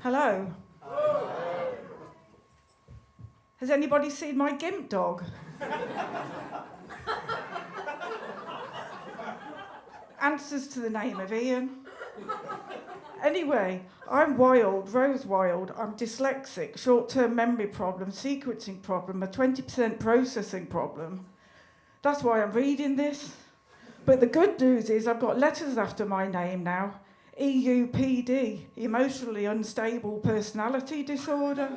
Hello. Has anybody seen my gimp dog? Answers to the name of Ian. Anyway, I'm wild, Rose Wild. I'm dyslexic, short-term memory problem, sequencing problem, a 20% processing problem. That's why I'm reading this. But the good news is I've got letters after my name now. EUPD, emotionally unstable personality disorder.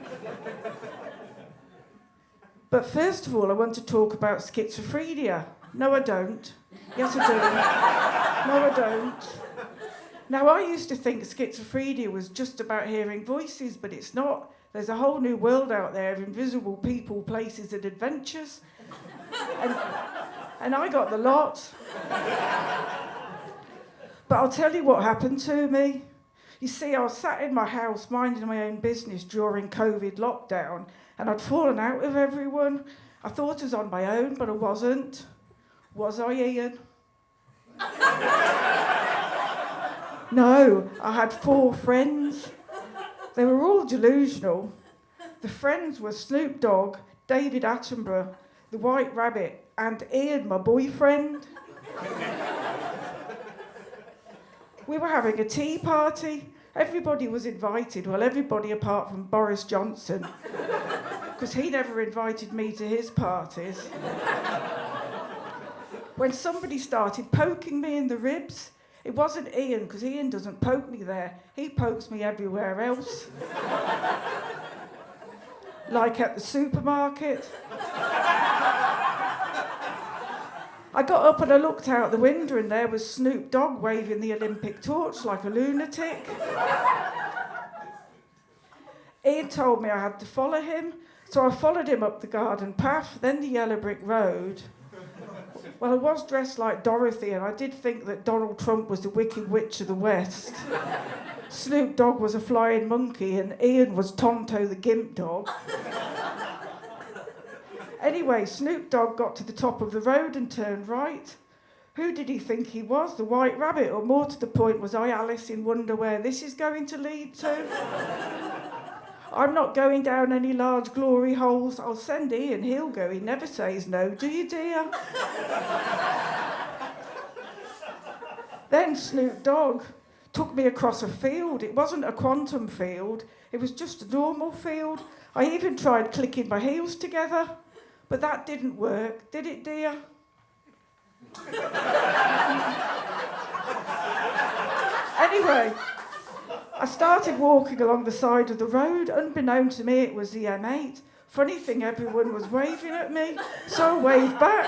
But first of all, I want to talk about schizophrenia. No, I don't. Yes, I do. No, I don't. Now, I used to think schizophrenia was just about hearing voices, but it's not. There's a whole new world out there of invisible people, places, and adventures. And I got the lot. But I'll tell you what happened to me. You see, I was sat in my house minding my own business during COVID lockdown, and I'd fallen out with everyone. I thought I was on my own, but I wasn't. Was I, Ian? No, I had 4 friends. They were all delusional. The friends were Snoop Dogg, David Attenborough, the White Rabbit, and Ian, my boyfriend. We were having a tea party. Everybody was invited. Well, everybody apart from Boris Johnson, because he never invited me to his parties. When somebody started poking me in the ribs, it wasn't Ian, because Ian doesn't poke me there. He pokes me everywhere else. Like at the supermarket. I got up and I looked out the window and there was Snoop Dogg waving the Olympic torch like a lunatic. Ian told me I had to follow him, so I followed him up the garden path, then the yellow brick road. Well, I was dressed like Dorothy and I did think that Donald Trump was the Wicked Witch of the West. Snoop Dogg was a flying monkey and Ian was Tonto the Gimp Dog. Anyway, Snoop Dogg got to the top of the road and turned right. Who did he think he was, the White Rabbit? Or more to the point, was I Alice in Wonder where this is going to lead to? I'm not going down any large glory holes. I'll send Ian, he'll go. He never says no, do you, dear? Then Snoop Dogg took me across a field. It wasn't a quantum field. It was just a normal field. I even tried clicking my heels together. But that didn't work, did it, dear? Anyway, I started walking along the side of the road. Unbeknown to me, it was the M8. Funny thing, everyone was waving at me, so I waved back.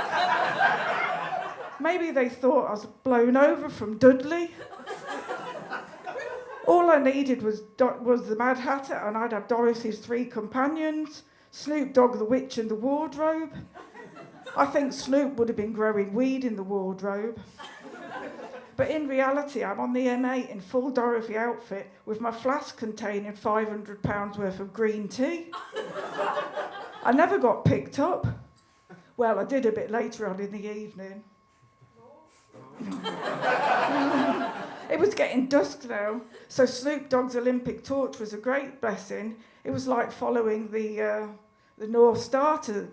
Maybe they thought I was blown over from Dudley. All I needed was the Mad Hatter, and I'd have Dorothy's 3 companions. Snoop Dogg, the Witch, and the Wardrobe. I think Snoop would have been growing weed in the wardrobe. But in reality, I'm on the M8 in full Dorothy outfit with my flask containing £500 worth of green tea. I never got picked up. Well, I did a bit later on in the evening. It was getting dusk now, so Snoop Dogg's Olympic torch was a great blessing. It was like following the North Star to...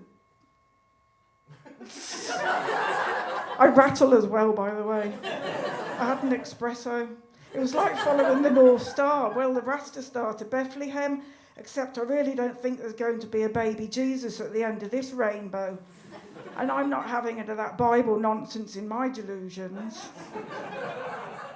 I rattle as well, by the way. I had an espresso. It was like following the North Star, well, the Rasta Star to Bethlehem, except I really don't think there's going to be a baby Jesus at the end of this rainbow. And I'm not having any of that Bible nonsense in my delusions.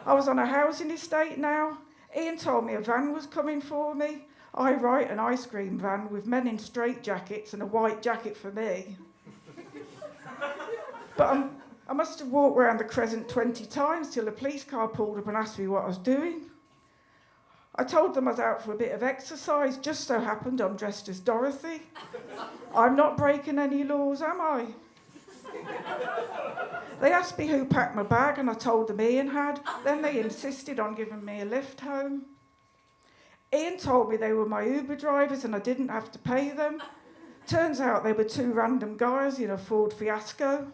I was on a housing estate now. Ian told me a van was coming for me. I write an ice cream van with men in straitjackets and a white jacket for me. But I must have walked around the crescent 20 times till a police car pulled up and asked me what I was doing. I told them I was out for a bit of exercise. Just so happened I'm dressed as Dorothy. I'm not breaking any laws, am I? They asked me who packed my bag and I told them Ian had. Then they insisted on giving me a lift home. Ian told me they were my Uber drivers and I didn't have to pay them. Turns out they were 2 random guys in a Ford Fiasco.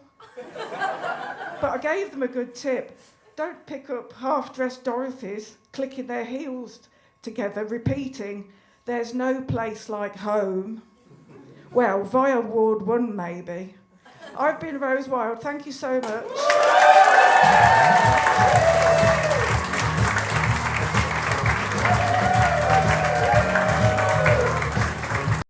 But I gave them a good tip. Don't pick up half-dressed Dorothys clicking their heels together, repeating, "There's no place like home." Well, via Ward 1 maybe. I've been Rose Wild, thank you so much.